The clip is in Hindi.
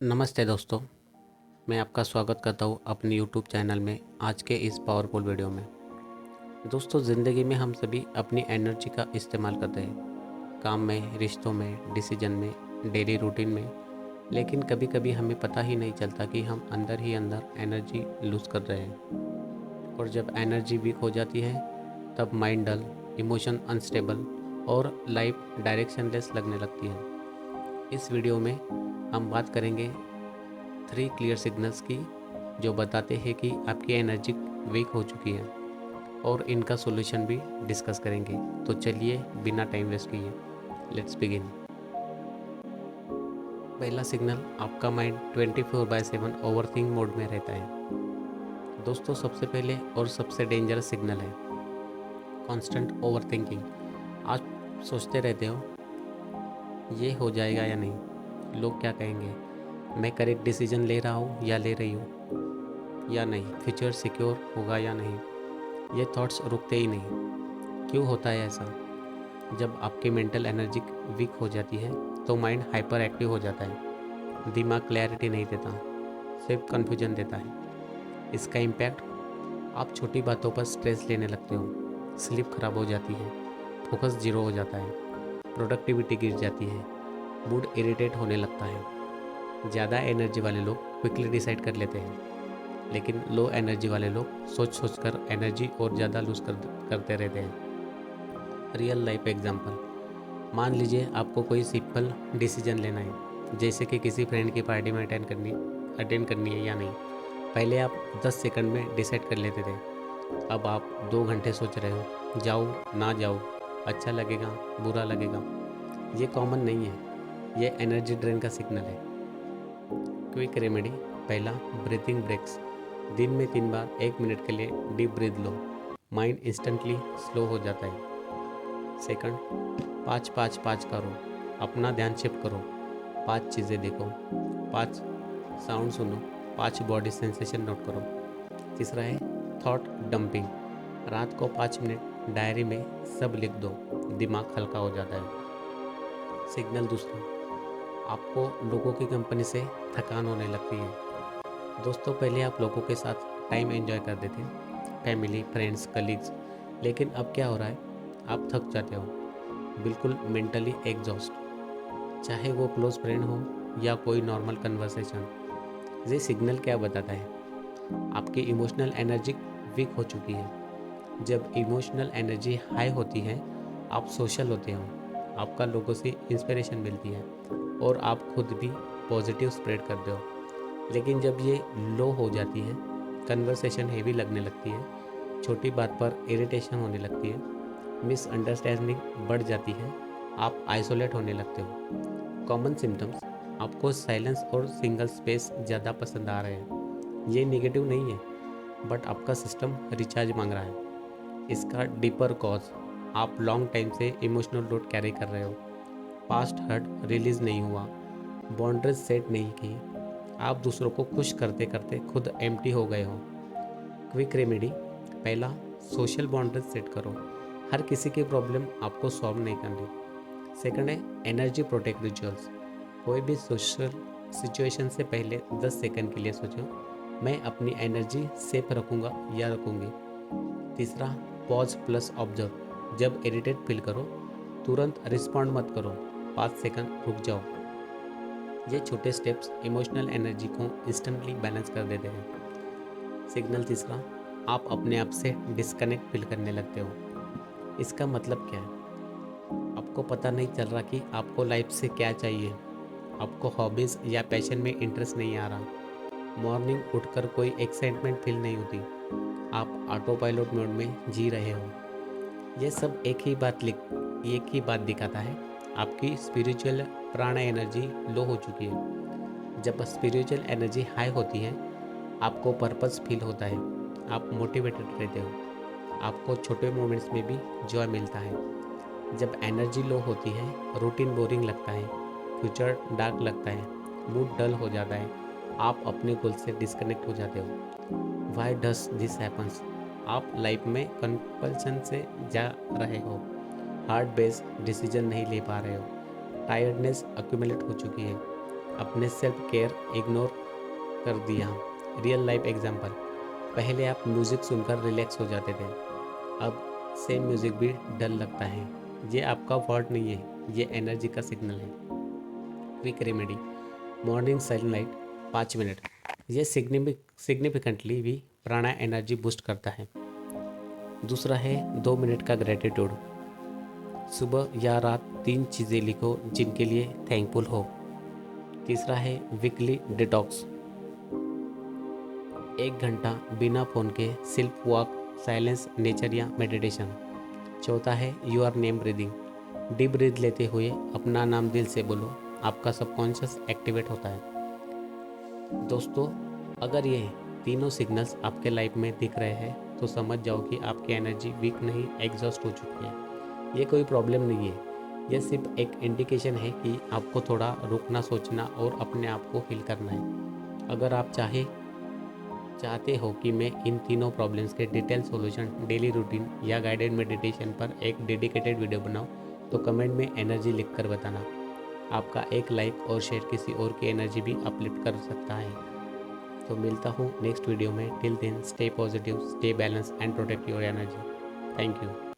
नमस्ते दोस्तों, मैं आपका स्वागत करता हूँ अपने यूट्यूब चैनल में। आज के इस पावरफुल वीडियो में दोस्तों, ज़िंदगी में हम सभी अपनी एनर्जी का इस्तेमाल करते हैं, काम में, रिश्तों में, डिसीजन में, डेली रूटीन में। लेकिन कभी कभी हमें पता ही नहीं चलता कि हम अंदर ही अंदर एनर्जी लूज़ कर रहे हैं। और जब एनर्जी वीक हो जाती है तब माइंड डल, इमोशन अनस्टेबल और लाइफ डायरेक्शनलेस लगने लगती है। इस वीडियो में हम बात करेंगे 3 क्लियर सिग्नल्स की, जो बताते हैं कि आपकी एनर्जी वीक हो चुकी है, और इनका सॉल्यूशन भी डिस्कस करेंगे। तो चलिए बिना टाइम वेस्ट किए लेट्स बिगिन। पहला सिग्नल, आपका माइंड 24/7 ओवरथिंक मोड में रहता है। दोस्तों, सबसे पहले और सबसे डेंजरस सिग्नल है कांस्टेंट ओवरथिंकिंग। आप सोचते रहते हो ये हो जाएगा या नहीं, लोग क्या कहेंगे, मैं करेक्ट डिसीजन ले रहा हूँ या ले रही हूँ या नहीं, फ्यूचर सिक्योर होगा या नहीं। ये थॉट्स रुकते ही नहीं। क्यों होता है ऐसा? जब आपकी मेंटल एनर्जी वीक हो जाती है तो माइंड हाइपर एक्टिव हो जाता है, दिमाग क्लैरिटी नहीं देता, सिर्फ कन्फ्यूजन देता है। इसका इम्पैक्ट, आप छोटी बातों पर स्ट्रेस लेने लगते हो, स्लीप खराब हो जाती है, फोकस जीरो हो जाता है, प्रोडक्टिविटी गिर जाती है, मूड इरिटेट होने लगता है। ज़्यादा एनर्जी वाले लोग क्विकली डिसाइड कर लेते हैं, लेकिन लो एनर्जी वाले लोग सोच सोच कर एनर्जी और ज़्यादा लूज़ करते रहते हैं। रियल लाइफ एग्जांपल, मान लीजिए आपको कोई सिंपल डिसीजन लेना है, जैसे कि किसी फ्रेंड की पार्टी में अटेंड करनी है या नहीं। पहले आप 10 सेकंड में डिसाइड कर लेते थे, अब आप 2 घंटे सोच रहे हो, जाऊँ ना जाऊँ, अच्छा लगेगा बुरा लगेगा। ये कॉमन नहीं है, ये एनर्जी ड्रेन का सिग्नल है। क्विक रेमेडी, पहला, ब्रीथिंग ब्रेक्स। दिन में 3 बार 1 मिनट के लिए डीप ब्रीथ लो, माइंड इंस्टेंटली स्लो हो जाता है। सेकंड, 5-5-5 करो, अपना ध्यान शिफ्ट करो, 5 चीज़ें देखो, 5 साउंड सुनो, 5 बॉडी सेंसेशन नोट करो। तीसरा है थॉट डंपिंग, रात को 5 मिनट डायरी में सब लिख दो, दिमाग हल्का हो जाता है। सिग्नल दूसरा, आपको लोगों की कंपनी से थकान होने लगती है। दोस्तों, पहले आप लोगों के साथ टाइम एंजॉय करते थे, फैमिली, फ्रेंड्स, कलीग्स। लेकिन अब क्या हो रहा है, आप थक जाते हो, बिल्कुल मेंटली एग्जॉस्ट, चाहे वो क्लोज फ्रेंड हो या कोई नॉर्मल कन्वर्सेशन। ये सिग्नल क्या बताता है? आपकी इमोशनल एनर्जी वीक हो चुकी है। जब इमोशनल एनर्जी हाई होती है, आप सोशल होते हो, आपका लोगों से इंस्पिरेशन मिलती है और आप खुद भी पॉजिटिव स्प्रेड करते हो। लेकिन जब ये लो हो जाती है, कन्वर्सेशन हेवी लगने लगती है, छोटी बात पर इरिटेशन होने लगती है, मिसअंडरस्टैंडिंग बढ़ जाती है, आप आइसोलेट होने लगते हो। कॉमन सिम्टम्स, आपको साइलेंस और सिंगल स्पेस ज़्यादा पसंद आ रहे हैं। ये नेगेटिव नहीं है, बट आपका सिस्टम रिचार्ज मांग रहा है। इसका डीपर कॉज, आप लॉन्ग टाइम से इमोशनल लोड कैरी कर रहे हो, पास्ट हर्ट रिलीज नहीं हुआ, बाउंड्रीज सेट नहीं की, आप दूसरों को खुश करते करते खुद एम्प्टी हो गए हो। क्विक रेमेडी, पहला, सोशल बाउंड्रीज सेट करो, हर किसी की प्रॉब्लम आपको सॉल्व नहीं करनी। सेकंड है एनर्जी प्रोटेक्ट रिचुअल्स, कोई भी सोशल सिचुएशन से पहले 10 सेकंड के लिए सोचो, मैं अपनी एनर्जी सेफ रखूँगा या रखूँगी। तीसरा, पॉज प्लस ऑब्जर्व, जब इरिटेट फील करो तुरंत रिस्पॉन्ड मत करो, 5 सेकंड रुक जाओ। ये छोटे स्टेप्स इमोशनल एनर्जी को इंस्टेंटली बैलेंस कर देते हैं। सिग्नल तीसरा, आप अपने आप से डिस्कनेक्ट फील करने लगते हो। इसका मतलब क्या है? आपको पता नहीं चल रहा कि आपको लाइफ से क्या चाहिए, आपको हॉबीज़ या पैशन में इंटरेस्ट नहीं आ रहा, मॉर्निंग उठकर कोई एक्साइटमेंट फील नहीं होती, आप ऑटो पायलट मोड में जी रहे हो। ये सब एक ही बात दिखाता है, आपकी स्पिरिचुअल प्राण एनर्जी लो हो चुकी है। जब स्पिरिचुअल एनर्जी हाई होती है, आपको पर्पस फील होता है, आप मोटिवेटेड रहते हो, आपको छोटे मोमेंट्स में भी जॉय मिलता है। जब एनर्जी लो होती है, रूटीन बोरिंग लगता है, फ्यूचर डार्क लगता है, मूड डल हो जाता है, आप अपने गोल से डिस्कनेक्ट हो जाते हो। Y does this happens? आप लाइफ में कंपल्सन से जा रहे हो, हार्ड बेस्ड डिसीजन नहीं ले पा रहे हो, टायर्डनेस अक्यूमुलेट हो चुकी है, अपने सेल्फ केयर इग्नोर कर दिया। रियल लाइफ एग्जांपल, पहले आप म्यूज़िक सुनकर रिलैक्स हो जाते थे, अब सेम म्यूज़िक भी डल लगता है। ये आपका फॉल्ट नहीं है, ये एनर्जी का सिग्नल है। Quick remedy, morning sunlight 5 minute, ये सिग्निफिकेंटली भी प्राणा एनर्जी बूस्ट करता है। दूसरा है 2 मिनट का ग्रेटिट्यूड, सुबह या रात 3 चीज़ें लिखो जिनके लिए थैंकफुल हो। तीसरा है वीकली डिटॉक्स, 1 घंटा बिना फ़ोन के सिर्फ वॉक, साइलेंस, नेचर या मेडिटेशन। चौथा है your name breathing, deep breath लेते हुए अपना नाम दिल से बोलो, आपका सबकॉन्शियस एक्टिवेट होता है। दोस्तों, अगर ये तीनों सिग्नल्स आपके लाइफ में दिख रहे हैं तो समझ जाओ कि आपकी एनर्जी वीक नहीं, एग्जॉस्ट हो चुकी है। ये कोई प्रॉब्लम नहीं है, ये सिर्फ एक इंडिकेशन है कि आपको थोड़ा रुकना, सोचना और अपने आप को हील करना है। अगर आप चाहते हो कि मैं इन तीनों प्रॉब्लम्स के डिटेल सॉल्यूशन, डेली रूटीन या गाइडेड मेडिटेशन पर एक डेडिकेटेड वीडियो बनाऊं, तो कमेंट में एनर्जी लिख कर बताना। आपका एक लाइक और शेयर किसी और की एनर्जी भी अपलिफ्ट कर सकता है। तो मिलता हूँ नेक्स्ट वीडियो में। Till then stay positive, stay balance and protect your energy. Thank you.